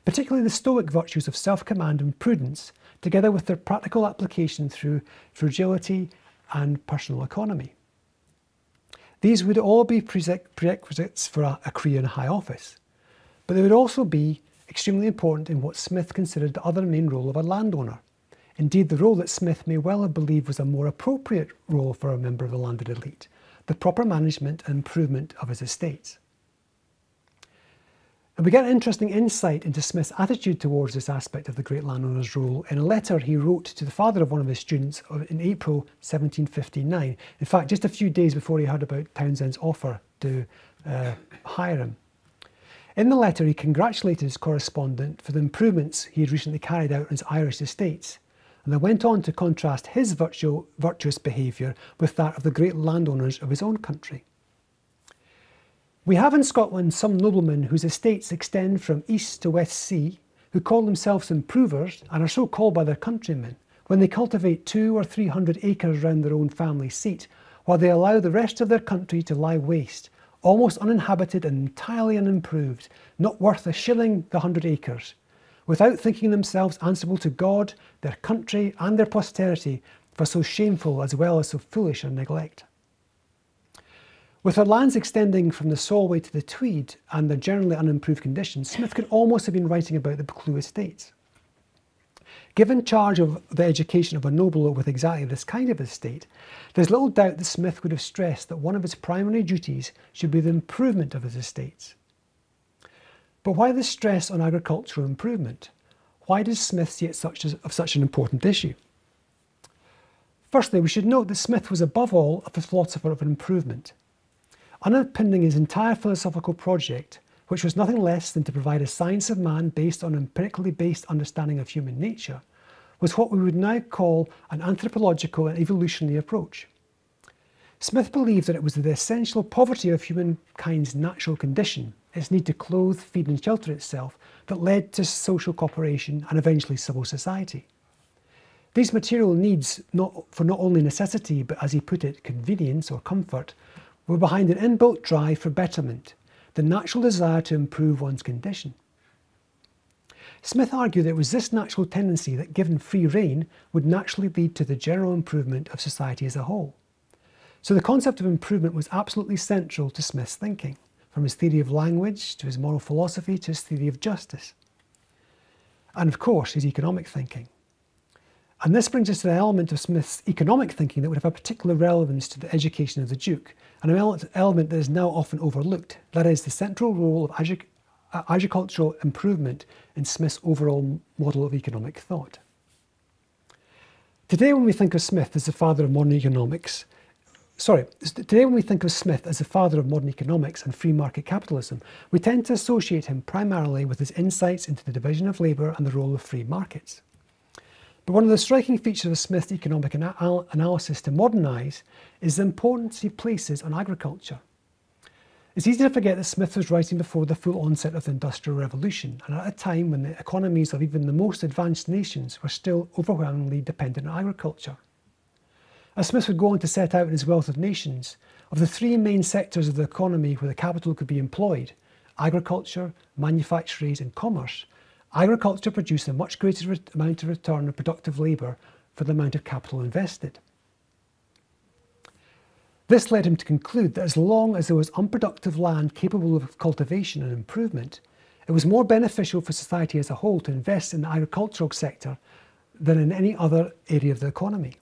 particularly the Stoic virtues of self-command and prudence, together with their practical application through frugility and personal economy. These would all be prerequisites for a career in high office, but they would also be extremely important in what Smith considered the other main role of a landowner. Indeed, the role that Smith may well have believed was a more appropriate role for a member of the landed elite, the proper management and improvement of his estates. And we get an interesting insight into Smith's attitude towards this aspect of the great landowner's role in a letter he wrote to the father of one of his students in April 1759. In fact, just a few days before he heard about Townsend's offer to hire him. In the letter, he congratulated his correspondent for the improvements he had recently carried out on his Irish estates, and then went on to contrast his virtuous behaviour with that of the great landowners of his own country. We have in Scotland some noblemen whose estates extend from east to west sea, who call themselves improvers and are so called by their countrymen when they cultivate 200 or 300 acres round their own family seat, while they allow the rest of their country to lie waste, almost uninhabited and entirely unimproved, not worth a shilling the 100 acres, without thinking themselves answerable to God, their country and their posterity for so shameful as well as so foolish a neglect. With their lands extending from the Solway to the Tweed and their generally unimproved conditions, Smith could almost have been writing about the Buccleuch estates. Given charge of the education of a noble with exactly this kind of estate, there's little doubt that Smith would have stressed that one of his primary duties should be the improvement of his estates. But why the stress on agricultural improvement? Why does Smith see it of such an important issue? Firstly, we should note that Smith was above all a philosopher of improvement. Underpinning his entire philosophical project, which was nothing less than to provide a science of man based on an empirically based understanding of human nature, was what we would now call an anthropological and evolutionary approach. Smith believed that it was the essential poverty of humankind's natural condition, its need to clothe, feed and shelter itself, that led to social cooperation and eventually civil society. These material needs, for not only necessity, but as he put it, convenience or comfort, were behind an inbuilt drive for betterment, the natural desire to improve one's condition. Smith argued that it was this natural tendency that, given free rein, would naturally lead to the general improvement of society as a whole. So the concept of improvement was absolutely central to Smith's thinking, from his theory of language to his moral philosophy to his theory of justice. And of course, his economic thinking. And this brings us to the element of Smith's economic thinking that would have a particular relevance to the education of the Duke, and an element that is now often overlooked, that is the central role of agricultural improvement in Smith's overall model of economic thought. Today when we think of Smith as the father of modern economics, today when we think of Smith as the father of modern economics and free market capitalism, we tend to associate him primarily with his insights into the division of labour and the role of free markets. But one of the striking features of Smith's economic analysis to modern eyes is the importance he places on agriculture. It's easy to forget that Smith was writing before the full onset of the Industrial Revolution, and at a time when the economies of even the most advanced nations were still overwhelmingly dependent on agriculture. As Smith would go on to set out in his Wealth of Nations, of the three main sectors of the economy where the capital could be employed, agriculture, manufactories and commerce, agriculture produced a much greater amount of return on productive labour for the amount of capital invested. This led him to conclude that as long as there was unproductive land capable of cultivation and improvement, it was more beneficial for society as a whole to invest in the agricultural sector than in any other area of the economy.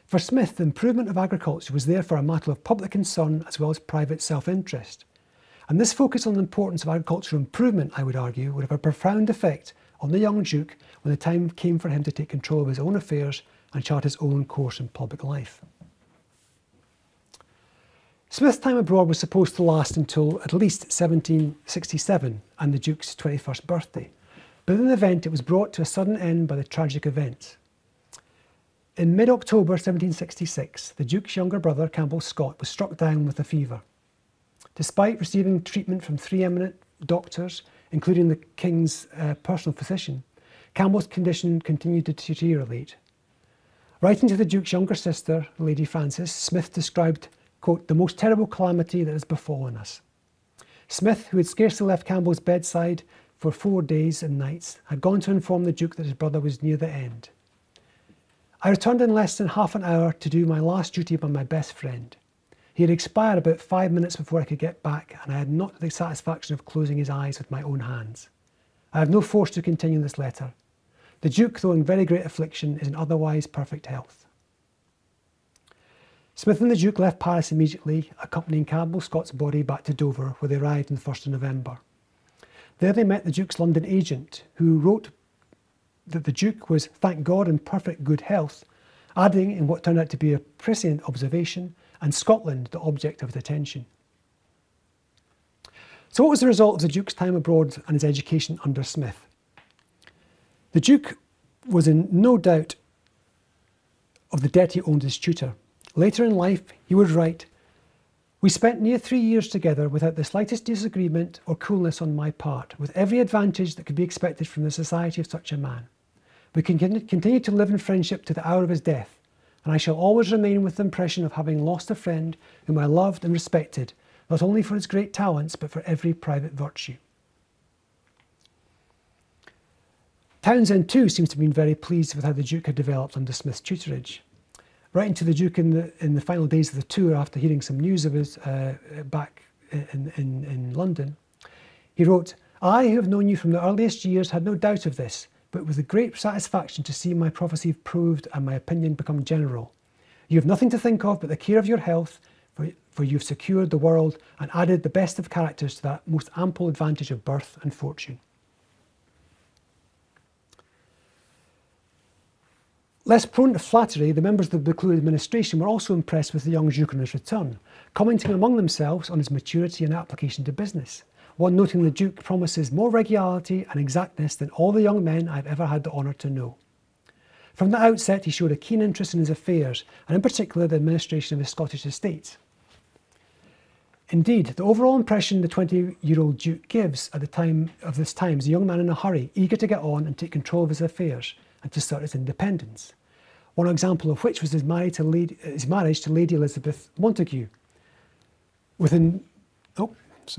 For Smith, the improvement of agriculture was therefore a matter of public concern as well as private self-interest. And this focus on the importance of agricultural improvement, I would argue, would have a profound effect on the young Duke when the time came for him to take control of his own affairs and chart his own course in public life. Smith's time abroad was supposed to last until at least 1767 and the Duke's 21st birthday, but in the event it was brought to a sudden end by the tragic events. In mid-October 1766, the Duke's younger brother, Campbell Scott, was struck down with a fever. Despite receiving treatment from 3 eminent doctors, including the King's personal physician, Campbell's condition continued to deteriorate. Writing to the Duke's younger sister, Lady Frances, Smith described, quote, "the most terrible calamity that has befallen us." Smith, who had scarcely left Campbell's bedside for 4 days and nights, had gone to inform the Duke that his brother was near the end. "I returned in less than half an hour to do my last duty by my best friend. He had expired about 5 minutes before I could get back, and I had not the satisfaction of closing his eyes with my own hands. I have no force to continue this letter. The Duke, though in very great affliction, is in otherwise perfect health." Smith and the Duke left Paris immediately, accompanying Campbell Scott's body back to Dover, where they arrived on the 1st of November. There they met the Duke's London agent, who wrote that the Duke was, thank God, in perfect good health, adding, in what turned out to be a prescient observation, and Scotland the object of his attention. So what was the result of the Duke's time abroad and his education under Smith? The Duke was in no doubt of the debt he owed his tutor. Later in life, he would write, "We spent near 3 years together without the slightest disagreement or coolness on my part, with every advantage that could be expected from the society of such a man. We continued to live in friendship to the hour of his death, and I shall always remain with the impression of having lost a friend whom I loved and respected, not only for his great talents, but for every private virtue." Townshend too seems to have been very pleased with how the Duke had developed under Smith's tutorage. Writing to the Duke in the final days of the tour after hearing some news of his back in London, he wrote, "I, who have known you from the earliest years, had no doubt of this, but with a great satisfaction to see my prophecy proved and my opinion become general. You have nothing to think of but the care of your health, for you have secured the world and added the best of characters to that most ample advantage of birth and fortune." Less prone to flattery, the members of the Buccleuch administration were also impressed with the young Duke on his return, commenting among themselves on his maturity and application to business, one noting the Duke promises more regularity and exactness than all the young men I have ever had the honour to know. From the outset, he showed a keen interest in his affairs, and in particular the administration of his Scottish estates. Indeed, the overall impression the 20-year-old Duke gives at the time of this time is a young man in a hurry, eager to get on and take control of his affairs, and to start his independence. One example of which was his marriage to Lady Elizabeth Montagu. Within 4 months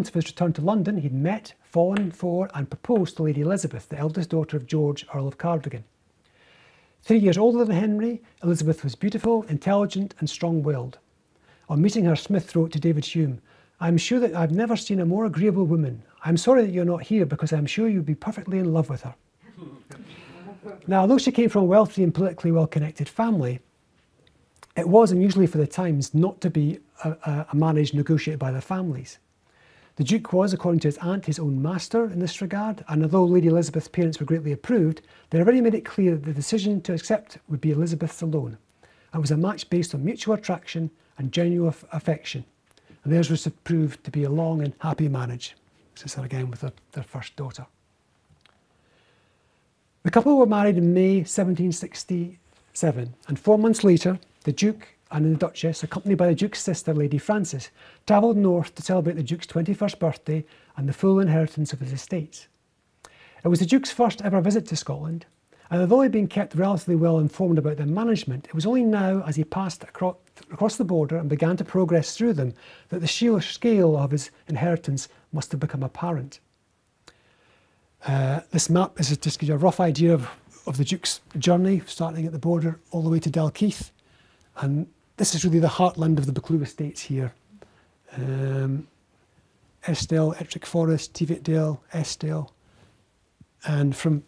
of his return to London, he'd met, fallen for and proposed to Lady Elizabeth, the eldest daughter of George, Earl of Cardigan. 3 years older than Henry, Elizabeth was beautiful, intelligent and strong-willed. On meeting her, Smith wrote to David Hume, "I am sure that I've never seen a more agreeable woman. I am sorry that you're not here because I am sure you'd be perfectly in love with her." Now, although she came from a wealthy and politically well-connected family, it was unusually for the times not to be a marriage negotiated by their families. The Duke was, according to his aunt, his own master in this regard, and although Lady Elizabeth's parents were greatly approved, they already made it clear that the decision to accept would be Elizabeth's alone. It was a match based on mutual attraction and genuine affection. And theirs was proved to be a long and happy marriage. This is again with their first daughter. The couple were married in May 1767, and 4 months later, the Duke and the Duchess, accompanied by the Duke's sister, Lady Frances, travelled north to celebrate the Duke's 21st birthday and the full inheritance of his estates. It was the Duke's first ever visit to Scotland, and although he'd been kept relatively well informed about their management, it was only now as he passed across the border and began to progress through them that the sheer scale of his inheritance must have become apparent. This map is just gives you a rough idea of the Duke's journey, starting at the border all the way to Dalkeith. And this is really the heartland of the Buccleuch estates here. Estill, Ettrick Forest, Teviotdale, Estill, And from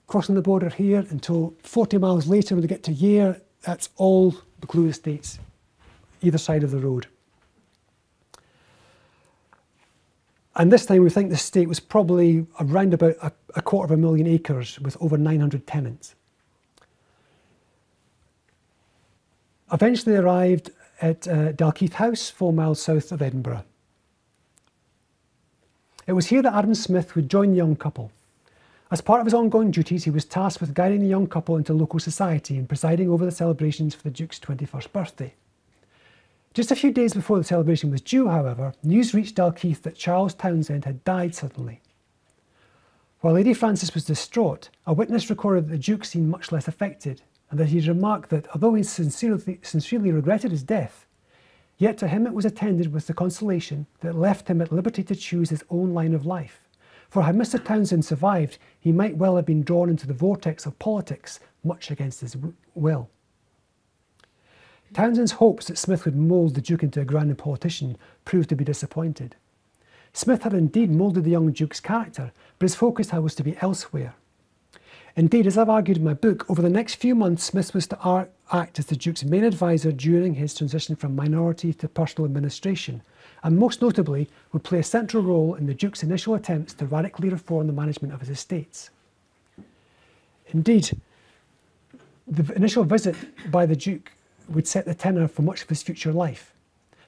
crossing the border here until 40 miles later when they get to Yare, that's all Buccleuch estates, either side of the road. And this time we think the estate was probably around about a 250,000 acres with over 900 tenants. Eventually arrived at Dalkeith House, 4 miles south of Edinburgh. It was here that Adam Smith would join the young couple. As part of his ongoing duties, he was tasked with guiding the young couple into local society and presiding over the celebrations for the Duke's 21st birthday. Just a few days before the celebration was due, however, news reached Dalkeith that Charles Townshend had died suddenly. While Lady Frances was distraught, a witness recorded that the Duke seemed much less affected, and that he remarked that although he sincerely regretted his death, yet to him it was attended with the consolation that it left him at liberty to choose his own line of life. For had Mr. Townshend survived, he might well have been drawn into the vortex of politics, much against his will. Townshend's hopes that Smith would mould the Duke into a grand politician proved to be disappointed. Smith had indeed moulded the young Duke's character, but his focus was to be elsewhere. Indeed, as I've argued in my book, over the next few months, Smith was to act as the Duke's main advisor during his transition from minority to personal administration, and most notably would play a central role in the Duke's initial attempts to radically reform the management of his estates. Indeed, the initial visit by the Duke would set the tenor for much of his future life.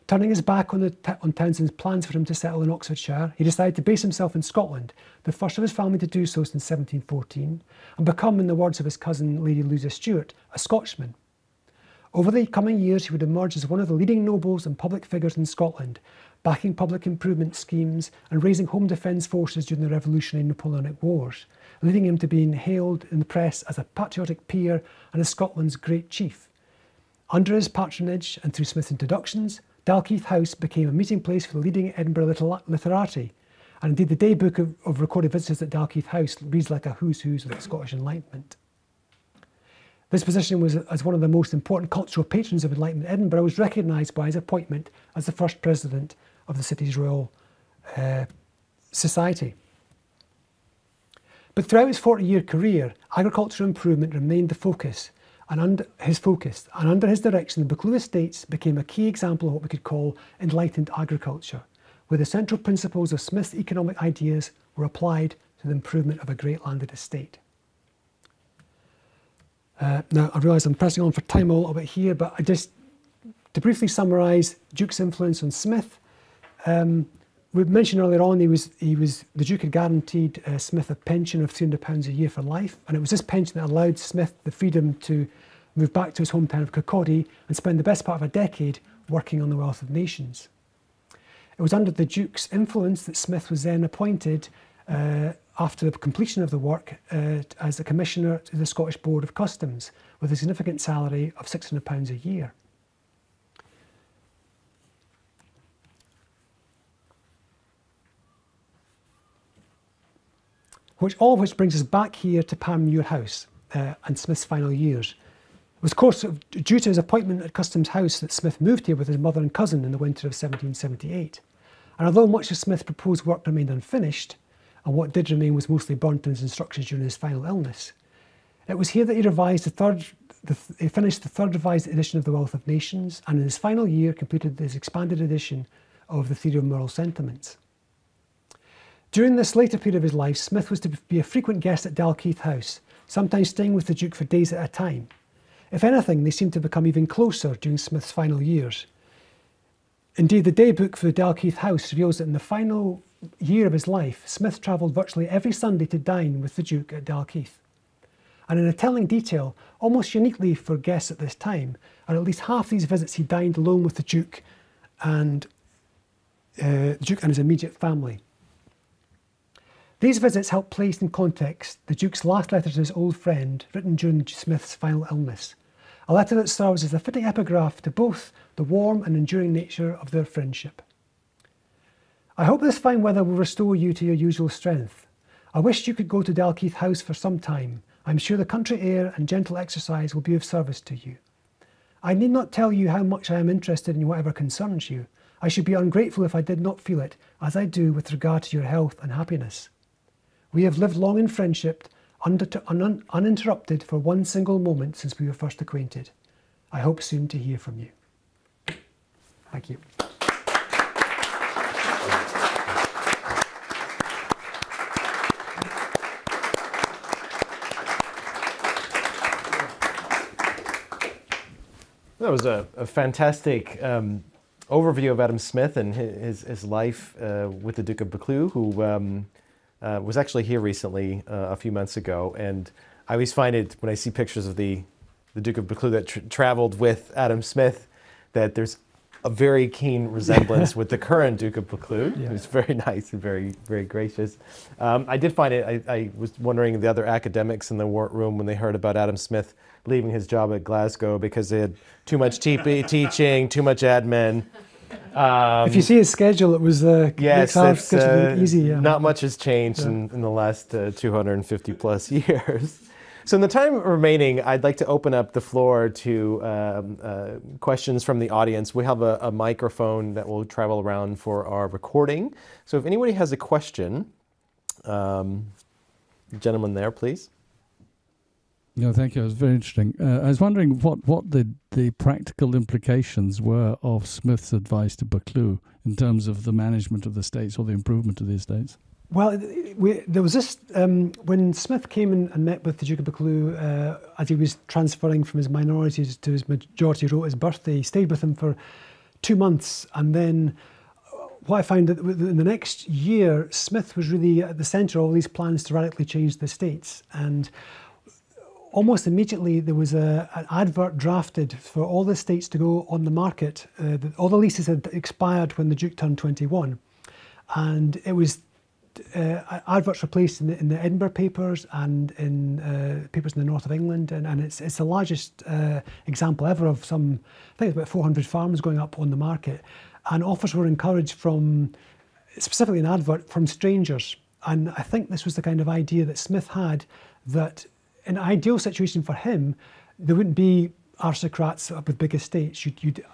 Turning his back on Townshend's plans for him to settle in Oxfordshire, he decided to base himself in Scotland, the first of his family to do so since 1714, and become, in the words of his cousin Lady Louisa Stuart, a Scotchman. Over the coming years, he would emerge as one of the leading nobles and public figures in Scotland, backing public improvement schemes and raising home defence forces during the Revolutionary and Napoleonic Wars, leading him to being hailed in the press as a patriotic peer and as Scotland's great chief. Under his patronage and through Smith's introductions, Dalkeith House became a meeting place for the leading Edinburgh literati, and indeed the daybook of recorded visitors at Dalkeith House reads like a who's who's of the Scottish Enlightenment. This position was, as one of the most important cultural patrons of Enlightenment Edinburgh, was recognised by his appointment as the first president of the city's Royal Society. But throughout his 40-year career, agricultural improvement remained the focus, and under his direction, the Buccleuch estates became a key example of what we could call enlightened agriculture, where the central principles of Smith's economic ideas were applied to the improvement of a great landed estate. Now, I realise I'm pressing on for time a little bit here, but to briefly summarise Duke's influence on Smith, we mentioned earlier on the Duke had guaranteed Smith a pension of £300 a year for life, and it was this pension that allowed Smith the freedom to move back to his hometown of Kirkcaldy and spend the best part of a decade working on the wealth of nations. It was under the Duke's influence that Smith was then appointed, after the completion of the work, as a commissioner to the Scottish Board of Customs, with a significant salary of £600 a year. All of which brings us back here to Panmure House and Smith's final years. It was, of course, due to his appointment at Customs House that Smith moved here with his mother and cousin in the winter of 1778. And although much of Smith's proposed work remained unfinished, and what did remain was mostly burnt in his instructions during his final illness, it was here that he finished the third revised edition of The Wealth of Nations, and in his final year completed his expanded edition of The Theory of Moral Sentiments. During this later period of his life, Smith was to be a frequent guest at Dalkeith House, sometimes staying with the Duke for days at a time. If anything, they seemed to become even closer during Smith's final years. Indeed, the daybook for the Dalkeith House reveals that in the final year of his life, Smith travelled virtually every Sunday to dine with the Duke at Dalkeith. And in a telling detail, almost uniquely for guests at this time, at least half these visits he dined alone with the Duke and his immediate family. These visits help place in context the Duke's last letter to his old friend, written during Smith's final illness, a letter that serves as a fitting epigraph to both the warm and enduring nature of their friendship. I hope this fine weather will restore you to your usual strength. I wish you could go to Dalkeith House for some time. I'm sure the country air and gentle exercise will be of service to you. I need not tell you how much I am interested in whatever concerns you. I should be ungrateful if I did not feel it, as I do with regard to your health and happiness. We have lived long in friendship, uninterrupted for one single moment since we were first acquainted. I hope soon to hear from you. Thank you. That was a fantastic overview of Adam Smith and his life with the Duke of Buccleuch, who was actually here recently a few months ago. And I always find it, when I see pictures of the Duke of Buccleuch that traveled with Adam Smith, that there's a very keen resemblance with the current Duke of Buccleuch. Yeah. Who's very nice and very, very gracious. I did find it, I was wondering the other academics in the room when they heard about Adam Smith leaving his job at Glasgow because they had too much teaching, too much admin. If you see his schedule, it was yes, it's easy. Yeah. Not much has changed in the last 250 plus years. So in the time remaining, I'd like to open up the floor to questions from the audience. We have a microphone that will travel around for our recording. So if anybody has a question, gentleman there, please. No, thank you. It was very interesting. I was wondering what the practical implications were of Smith's advice to Buccleuch in terms of the management of the estates or the improvement of the estates. Well, there was this, when Smith came and met with the Duke of Buccleuch as he was transferring from his minority to his majority, wrote his birthday, he stayed with him for 2 months. And then what I found that in the next year, Smith was really at the centre of all these plans to radically change the estates. And almost immediately, there was an advert drafted for all the estates to go on the market. All the leases had expired when the Duke turned 21. And it was adverts were placed in the Edinburgh papers and in papers in the north of England. And it's the largest example ever of I think it's about 400 farms going up on the market. And offers were encouraged from, specifically an advert, from strangers. And I think this was the kind of idea that Smith had, that in an ideal situation for him, there wouldn't be aristocrats with big estates.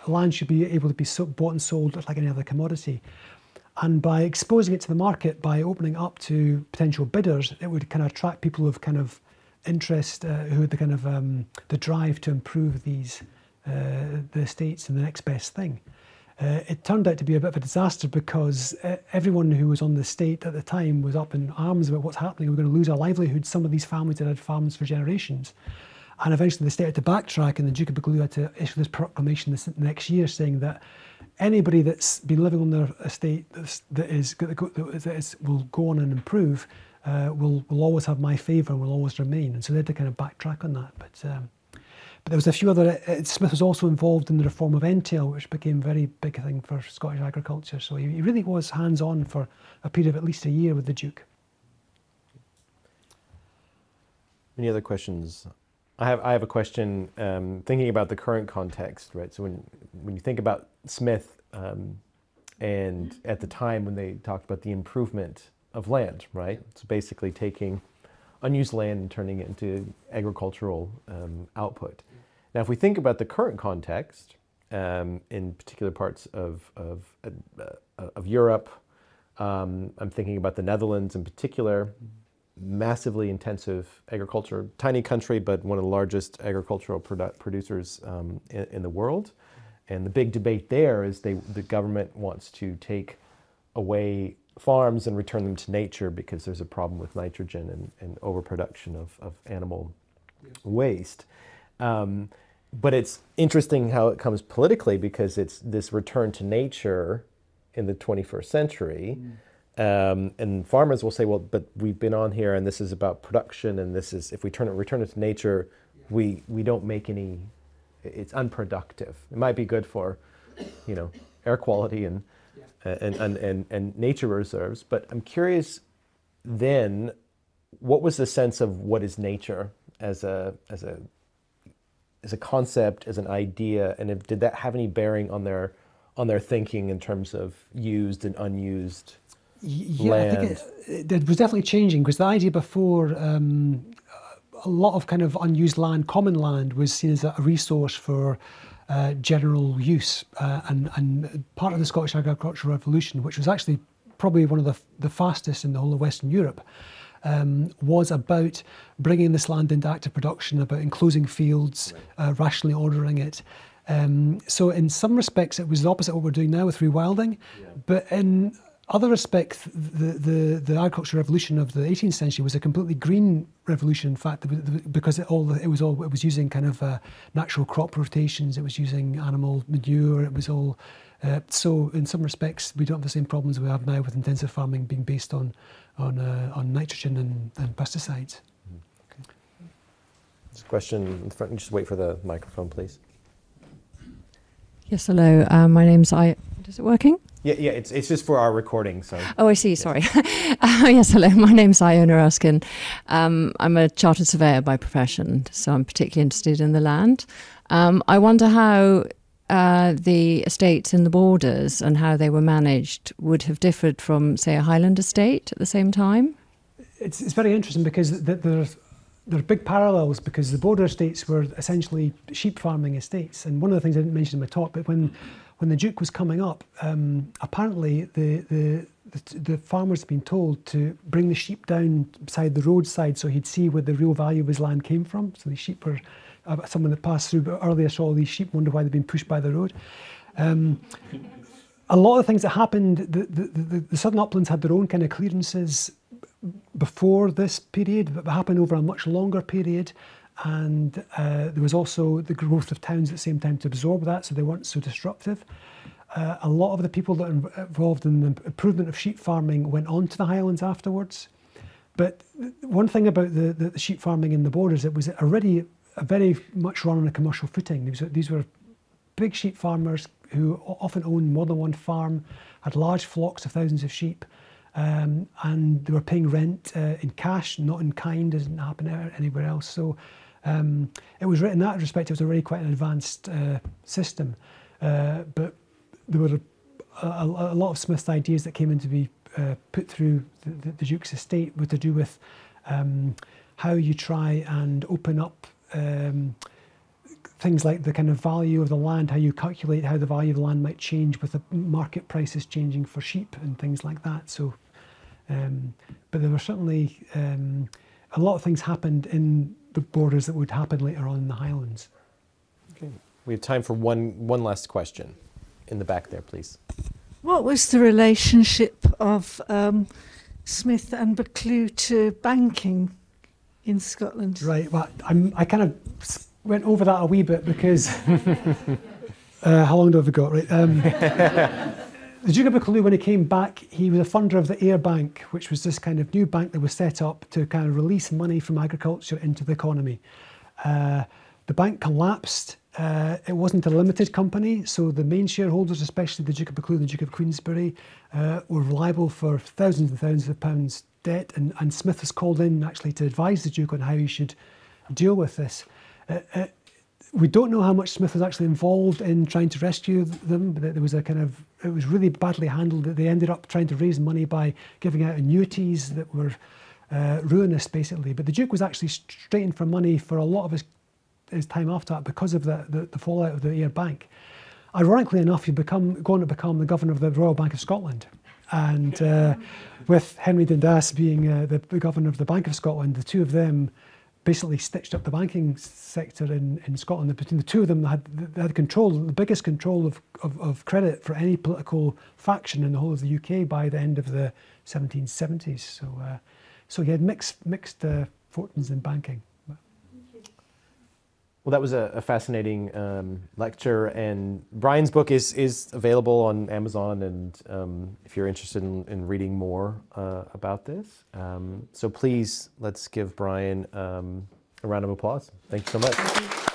Land should be able to be bought and sold like any other commodity. And by exposing it to the market, by opening up to potential bidders, it would kind of attract people of kind of interest who had the kind of the drive to improve the estates and the next best thing. It turned out to be a bit of a disaster because everyone who was on the estate at the time was up in arms about what's happening. We're going to lose our livelihood. Some of these families had had farms for generations. And eventually the state had to backtrack, and the Duke of Buccleuch had to issue this proclamation the next year saying that anybody that's been living on their estate that will go on and improve will always have my favour and will always remain. And so they had to kind of backtrack on that. But there was a few other, Smith was also involved in the reform of entail, which became a very big thing for Scottish agriculture. So he really was hands-on for a period of at least a year with the Duke. Any other questions? I have a question thinking about the current context, right? So when you think about Smith and at the time when they talked about the improvement of land, right? So basically taking unused land and turning it into agricultural output. Now, if we think about the current context, in particular parts of Europe, I'm thinking about the Netherlands in particular, massively intensive agriculture, tiny country, but one of the largest agricultural producers in the world. And the big debate there is the government wants to take away farms and return them to nature because there's a problem with nitrogen and overproduction of animal waste. But it's interesting how it comes politically because it's this return to nature in the 21st century. And farmers will say, well, but we've been on here and this is about production and this is, if we return it to nature, we don't make any, it's unproductive. It might be good for, air quality and nature reserves, but I'm curious then, what was the sense of what is nature as a concept, as an idea, and did that have any bearing on their thinking in terms of used and unused land? I think it was definitely changing because the idea before a lot of kind of unused land, common land, was seen as a resource for general use, and part of the Scottish agricultural revolution, which was actually probably one of the fastest in the whole of Western Europe, was about bringing this land into active production, about enclosing fields, rationally ordering it. So in some respects, it was the opposite of what we're doing now with rewilding, but in other respects, the agricultural revolution of the 18th century was a completely green revolution. In fact, because it was using kind of natural crop rotations. It was using animal manure. It was all so. In some respects, we don't have the same problems we have now with intensive farming being based on nitrogen and pesticides. Okay. There's a question in front. Just wait for the microphone, please. Yes, hello. My name's Is it working? Yeah, it's just for our recording. So. Oh, I see. Yes. Sorry. Yes, hello. My name's Iona Erskine. I'm a chartered surveyor by profession, so I'm particularly interested in the land. I wonder how the estates in the borders and how they were managed would have differed from, say, a Highland estate at the same time. It's very interesting because there are big parallels, because the border estates were essentially sheep farming estates. And one of the things I didn't mention in my talk, but when the Duke was coming up, apparently the farmers had been told to bring the sheep down beside the roadside so he'd see where the real value of his land came from. So the sheep were someone that passed through, but earlier saw all these sheep, wondered why they'd been pushed by the road. A lot of things that happened, the Southern Uplands had their own kind of clearances before this period, but happened over a much longer period. And there was also the growth of towns at the same time to absorb that, so they weren't so disruptive. A lot of the people that are involved in the improvement of sheep farming went on to the Highlands afterwards. But one thing about the sheep farming in the borders, it was already very much run on a commercial footing. These were big sheep farmers who often owned more than one farm, had large flocks of thousands of sheep, and they were paying rent in cash, not in kind. Doesn't happen anywhere else. So it was, in that respect, it was already quite an advanced system. But there were a lot of Smith's ideas that came in to be put through the Duke's estate, were to do with how you try and open up things like the kind of value of the land, how you calculate how the value of the land might change with the market prices changing for sheep and things like that. So, but there were certainly a lot of things happened in the borders that would happen later on in the Highlands. Okay, we have time for one last question. In the back there, please. What was the relationship of Smith and Buccleuch to banking in Scotland? Right, well, I kind of went over that a wee bit because how long do I got? Right, the Duke of Buccleuch, when he came back, he was a funder of the Eyre Bank, which was this kind of new bank that was set up to kind of release money from agriculture into the economy. The bank collapsed. It wasn't a limited company, so the main shareholders, especially the Duke of Buccleuch and the Duke of Queensberry, were liable for thousands and thousands of pounds debt, and Smith was called in actually to advise the Duke on how he should deal with this. We don't know how much Smith was actually involved in trying to rescue them, but there was it was really badly handled. They ended up trying to raise money by giving out annuities that were ruinous, basically. But the Duke was actually straightened for money for a lot of his time after that because of the fallout of the Eyre Bank. Ironically enough, he's going to become the governor of the Royal Bank of Scotland. And with Henry Dundas being the governor of the Bank of Scotland, the two of them basically stitched up the banking sector in Scotland. Between the two of them, they had control, the biggest control of credit for any political faction in the whole of the UK by the end of the 1770s. So he had mixed fortunes in banking. Well, that was a fascinating lecture, and Brian's book is available on Amazon, and if you're interested in reading more about this. So please, let's give Brian a round of applause. Thank you so much.